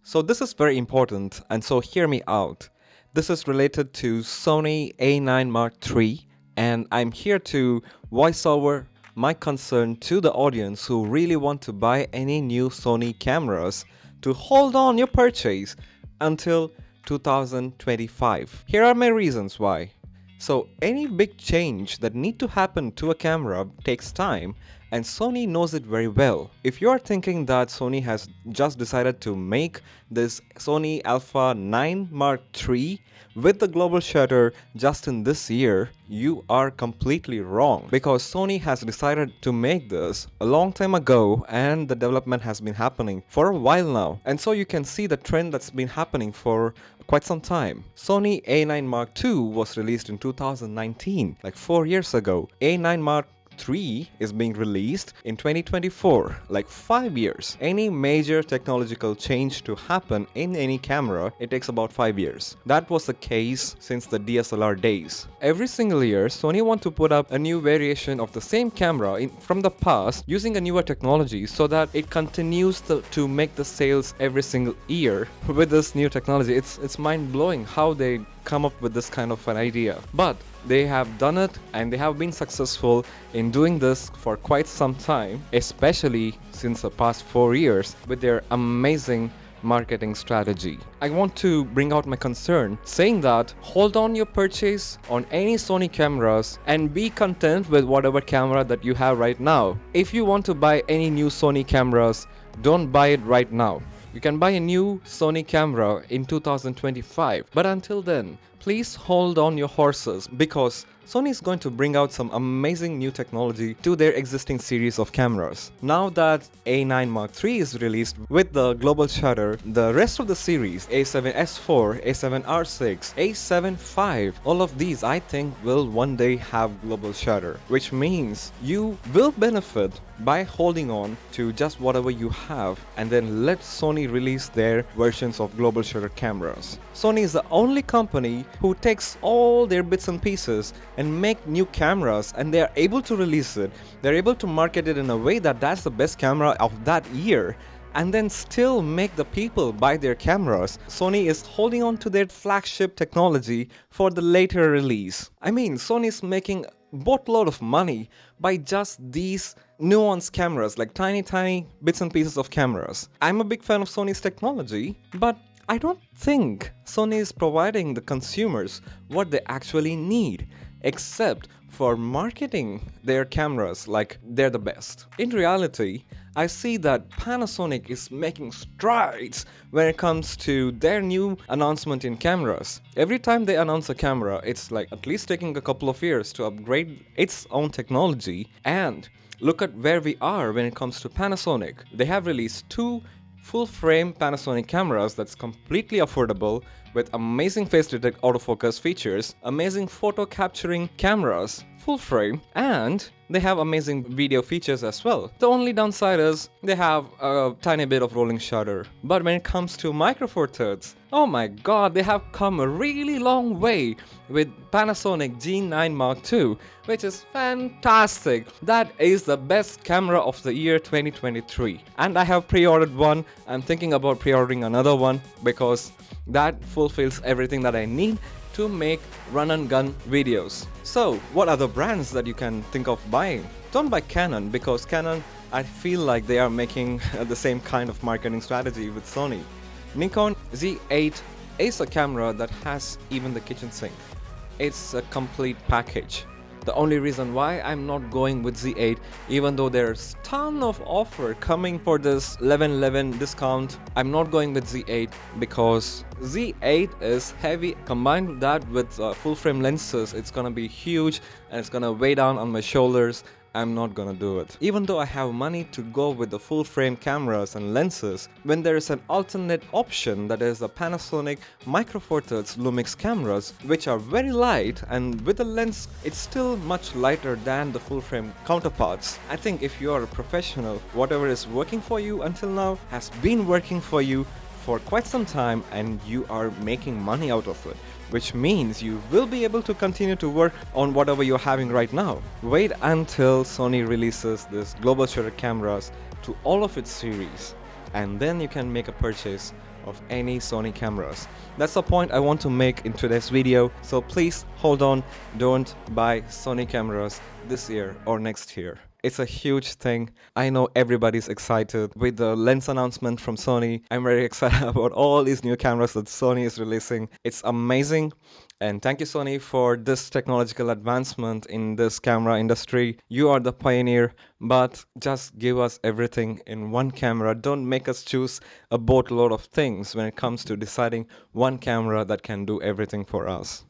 So this is very important, and so hear me out. This is related to Sony A9 Mark III, and I'm here to voice over my concern to the audience who really want to buy any new Sony cameras to hold on your purchase until 2025. Here are my reasons why. So any big change that need to happen to a camera takes time, and Sony knows it very well. If you are thinking that Sony has just decided to make this Sony Alpha 9 Mark III with the global shutter just in this year, you are completely wrong, because Sony has decided to make this a long time ago and the development has been happening for a while now. And so you can see the trend that's been happening for quite some time. Sony A9 Mark II was released in 2019, like 4 years ago. A9 Mark III is being released in 2024, like 5 years. Any major technological change to happen in any camera, it takes about 5 years. That was the case since the DSLR days. Every single year, Sony want to put up a new variation of the same camera from the past using a newer technology so that it continues to make the sales every single year with this new technology. It's mind-blowing how they come up with this kind of an idea. But they have done it and they have been successful in doing this for quite some time, especially since the past 4 years with their amazing marketing strategy. I want to bring out my concern saying that hold on your purchase on any Sony cameras and be content with whatever camera that you have right now. If you want to buy any new Sony cameras, don't buy it right now. You can buy a new Sony camera in 2025, but until then, please hold on your horses, because Sony is going to bring out some amazing new technology to their existing series of cameras. Now that A9 Mark III is released with the global shutter, the rest of the series, A7S4, A7R6, A7V, all of these I think will one day have global shutter, which means you will benefit by holding on to just whatever you have and then let Sony release their versions of global shutter cameras. Sony is the only company who takes all their bits and pieces and make new cameras, and they are able to release it. They're able to market it in a way that that's the best camera of that year, and then still make the people buy their cameras. Sony is holding on to their flagship technology for the later release. I mean, Sony is making boatload of money by just these nuanced cameras, like tiny bits and pieces of cameras. I'm a big fan of Sony's technology, but I don't think Sony is providing the consumers what they actually need, except for marketing their cameras like they're the best. In reality, I see that Panasonic is making strides when it comes to their new announcement in cameras. Every time they announce a camera, it's like at least taking a couple of years to upgrade its own technology. And look at where we are when it comes to Panasonic. They have released 2 full-frame Panasonic cameras that's completely affordable, with amazing face detect autofocus features, amazing photo capturing cameras, full frame, and they have amazing video features as well. The only downside is they have a tiny bit of rolling shutter. But when it comes to Micro Four Thirds, oh my god, they have come a really long way with Panasonic G9 Mark II, which is fantastic. That is the best camera of the year 2023. And I have pre-ordered one. I'm thinking about pre-ordering another one because that fulfills everything that I need to make run and gun videos. So what other brands that you can think of buying? Don't buy Canon, because Canon, I feel like they are making the same kind of marketing strategy with Sony. Nikon Z8 is a camera that has even the kitchen sink. It's a complete package. The only reason why I'm not going with Z8, even though there's ton of offer coming for this 11/11 discount, I'm not going with Z8 because Z8 is heavy. Combined that with full frame lenses, it's gonna be huge and it's gonna weigh down on my shoulders. I'm not gonna do it. Even though I have money to go with the full frame cameras and lenses, when there is an alternate option, that is the Panasonic Micro Four Thirds Lumix cameras, which are very light, and with the lens it's still much lighter than the full frame counterparts. I think if you are a professional, whatever is working for you until now has been working for you for quite some time and you are making money out of it, which means you will be able to continue to work on whatever you're having right now. Wait until Sony releases this global shutter cameras to all of its series, and then you can make a purchase of any Sony cameras. That's the point I want to make in today's video, so please hold on, don't buy Sony cameras this year or next year. It's a huge thing. I know everybody's excited with the lens announcement from Sony. I'm very excited about all these new cameras that Sony is releasing. It's amazing. And thank you, Sony, for this technological advancement in this camera industry. You are the pioneer, but just give us everything in one camera. Don't make us choose a boatload of things when it comes to deciding one camera that can do everything for us.